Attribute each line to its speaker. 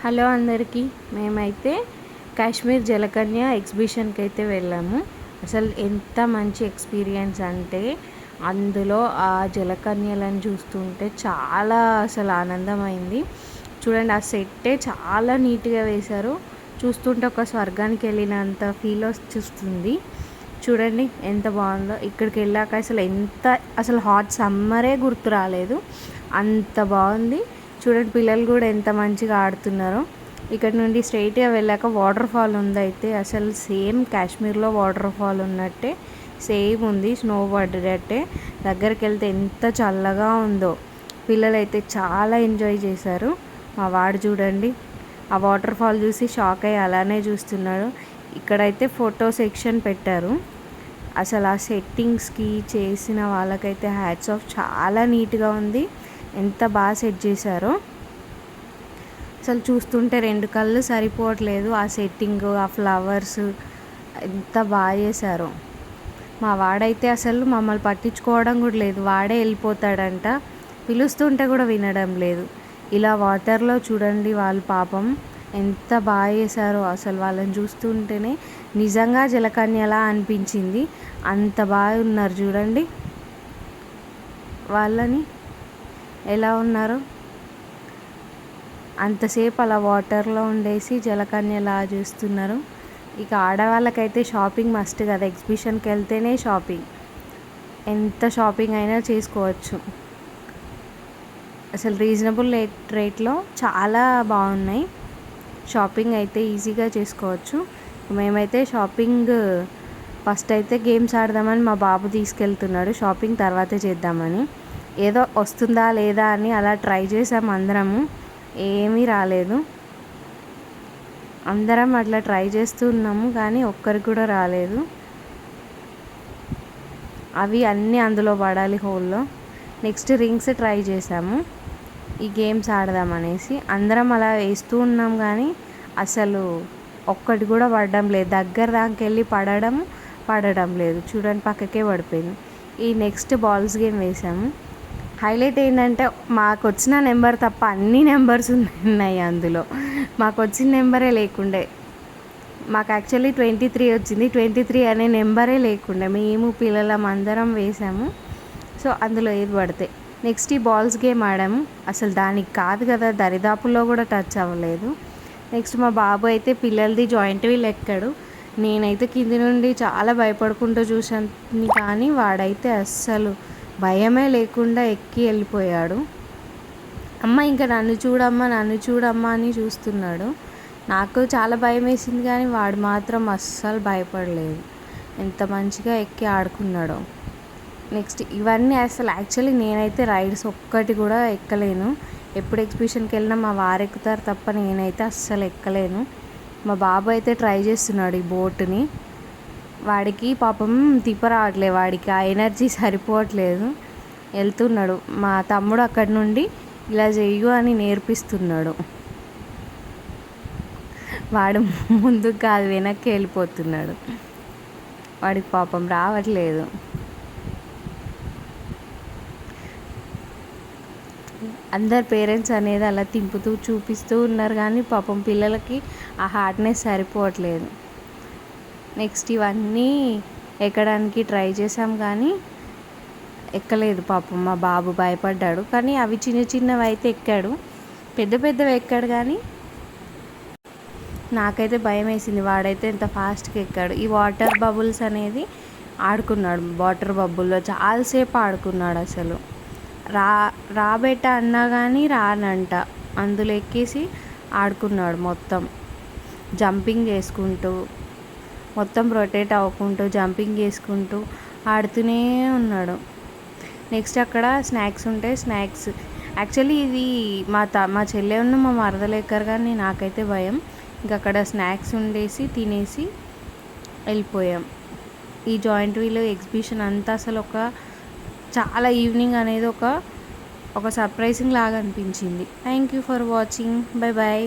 Speaker 1: Hello అందరికీ. మేమైతే కాశ్మీర్ జలకన్య ఎగ్జిబిషన్కి అయితే వెళ్ళాము. అసలు ఎంత మంచి ఎక్స్పీరియన్స్ అంటే అందులో ఆ జలకన్యలను చూస్తుంటే చాలా అసలు ఆనందమైంది. చూడండి, ఆ సెట్టే చాలా నీట్గా వేశారు. చూస్తుంటే ఒక స్వర్గానికి వెళ్ళినంత ఫీల్ వచ్చేస్తుంది. చూడండి ఎంత బాగుందో. ఇక్కడికి వెళ్ళాక అసలు హాట్ సమ్మరే గుర్తు రాలేదు, అంత బాగుంది. చూడండి, పిల్లలు కూడా ఎంత మంచిగా ఆడుతున్నారో. ఇక్కడ నుండి స్ట్రైట్గా వెళ్ళాక వాటర్ ఫాల్ ఉంది. అయితే అసలు సేమ్ కాశ్మీర్లో వాటర్ ఫాల్ ఉన్నట్టే సేమ్ ఉంది, స్నో పడ్డట్టే. దగ్గరికి వెళ్తే ఎంత చల్లగా ఉందో. పిల్లలు అయితే చాలా ఎంజాయ్ చేశారు. మా వాడు చూడండి, ఆ వాటర్ ఫాల్ చూసి షాక్ అయ్యి అలానే చూస్తున్నాడు. ఇక్కడైతే ఫోటో సెక్షన్ పెట్టారు. అసలు ఆ సెట్టింగ్స్కి చేసిన వాళ్ళకైతే హ్యాట్స్ ఆఫ్. చాలా నీట్గా ఉంది, ఎంత బాగా సెట్ చేశారో. అసలు చూస్తుంటే రెండు కళ్ళు సరిపోవట్లేదు. ఆ సెట్టింగ్, ఆ ఫ్లవర్స్ ఎంత బాగా చేశారో. మా వాడైతే అసలు మమ్మల్ని పట్టించుకోవడం కూడా లేదు, వాడే వెళ్ళిపోతాడంట. పిలుస్తుంటే కూడా వినడం లేదు. ఇలా వాటర్లో చూడండి, వాళ్ళు పాపం ఎంత బాగా చేశారో. అసలు వాళ్ళని చూస్తుంటేనే నిజంగా జలకన్యలా అనిపించింది. అంత బాగా ఉన్నారు చూడండి, వాళ్ళని ఎలా ఉన్నారో. అంతసేపు అలా వాటర్లో ఉండేసి జలకన్యలా చూస్తున్నారు. ఇక ఆడవాళ్ళకైతే షాపింగ్ మస్ట్ కదా, ఎగ్జిబిషన్కి వెళ్తేనే షాపింగ్. ఎంత షాపింగ్ అయినా చేసుకోవచ్చు. అసలు రీజనబుల్ రేట్లో చాలా బాగున్నాయి. షాపింగ్ అయితే ఈజీగా చేసుకోవచ్చు. మేమైతే షాపింగ్ ఫస్ట్ అయితే గేమ్స్ ఆడదామని మా బాబు తీసుకెళ్తున్నాడు, షాపింగ్ తర్వాతే చేద్దామని. ఏదో వస్తుందా లేదా అని అలా ట్రై చేసాము అందరము, ఏమీ రాలేదు. అందరం అట్లా ట్రై చేస్తూ ఉన్నాము కానీ ఒక్కరికి కూడా రాలేదు. అవి అన్నీ అందులో పడాలి, హోల్లో. నెక్స్ట్ రింగ్స్ ట్రై చేసాము ఈ గేమ్స్ ఆడదామనేసి. అందరం అలా వేస్తూ ఉన్నాం కానీ అసలు ఒక్కటి కూడా పడడం లేదు. దగ్గర దానికి వెళ్ళి పడడం లేదు. చూడండి, పక్కకే పడిపోయింది. ఈ నెక్స్ట్ బాల్స్ గేమ్ వేసాము. హైలైట్ ఏంటంటే మాకు వచ్చిన నెంబర్ తప్ప అన్ని నెంబర్స్ ఉన్నాయి అందులో. మాకు వచ్చిన నెంబరే లేకుండే. మాకు యాక్చువల్లీ 23 వచ్చింది. 23 అనే నెంబరే లేకుండే. మేము పిల్లలం అందరం వేసాము. సో అందులో ఏది పడితే. నెక్స్ట్ ఈ బాల్స్ గేమ్ ఆడాము. అసలు దానికి కాదు కదా, దరిదాపుల్లో కూడా టచ్ అవ్వలేదు. నెక్స్ట్ మా బాబు అయితే పిల్లలది జాయింట్ వీల్ ఎక్కాడు. నేనైతే కింది నుండి చాలా భయపడుకుంటూ చూసాను కానీ వాడైతే అస్సలు భయమే లేకుండా ఎక్కి వెళ్ళిపోయాడు. అమ్మ ఇంకా నన్ను చూడమ్మా అని చూస్తున్నాడు. నాకు చాలా భయం వేసింది కానీ వాడు మాత్రం అస్సలు భయపడలేదు. ఎంత మంచిగా ఎక్కి ఆడుకున్నాడో. నెక్స్ట్ ఇవన్నీ అసలు యాక్చువల్లీ నేనైతే రైడ్స్ ఒక్కటి కూడా ఎక్కలేను. ఎప్పుడు ఎగ్జిబిషన్కి వెళ్ళినా మా వారు ఎక్కుతారు తప్ప నేనైతే అస్సలు ఎక్కలేను. మా బాబు అయితే ట్రై చేస్తున్నాడు ఈ బోటుని. వాడికి పాపం తిప్పరావట్లేదు, వాడికి ఆ ఎనర్జీ సరిపోవట్లేదు. వెళ్తున్నాడు. మా తమ్ముడు అక్కడి నుండి ఇలా చెయ్యు అని నేర్పిస్తున్నాడు. వాడు ముందుకు కాదు వెనక్కి వెళ్ళిపోతున్నాడు. వాడికి పాపం రావట్లేదు. అందరు పేరెంట్స్ అనేది అలా తింపుతూ చూపిస్తూ ఉన్నారు కానీ పాపం పిల్లలకి ఆ హార్డ్నెస్ సరిపోవట్లేదు. నెక్స్ట్ ఇవన్నీ ఎక్కడానికి ట్రై చేసాం కానీ ఎక్కలేదు. పాపం మా బాబు భయపడ్డాడు. కానీ అవి చిన్నవి అయితే ఎక్కాడు, పెద్దవి ఎక్కాడు కానీ నాకైతే భయం వేసింది. వాడైతే ఎంత ఫాస్ట్గా ఎక్కాడు. ఈ వాటర్ బబుల్స్ అనేది ఆడుకున్నాడు. వాటర్ బబుల్లో చాలాసేపు ఆడుకున్నాడు. అసలు రాబెట్ట అన్నా కానీ రానంట. అందులో ఎక్కేసి ఆడుకున్నాడు. మొత్తం జంపింగ్ చేసుకుంటూ, మొత్తం రొటేట్ అవ్వకుంటూ, జంపింగ్ చేసుకుంటూ ఆడుతూనే ఉన్నాడు. నెక్స్ట్ అక్కడ స్నాక్స్ ఉంటాయి. స్నాక్స్ యాక్చువల్లీ ఇది మా చెల్లె ఉన్న మా మరదలు ఎక్కరు కానీ నాకైతే భయం. ఇంక అక్కడ స్నాక్స్ ఉండేసి తినేసి వెళ్ళిపోయాం. ఈ జాయింట్ వీల్ ఎగ్జిబిషన్ అంతా అసలు చాలా ఈవినింగ్ అనేది ఒక సర్ప్రైజింగ్ లాగా అనిపించింది. Thank you for watching. Bye bye.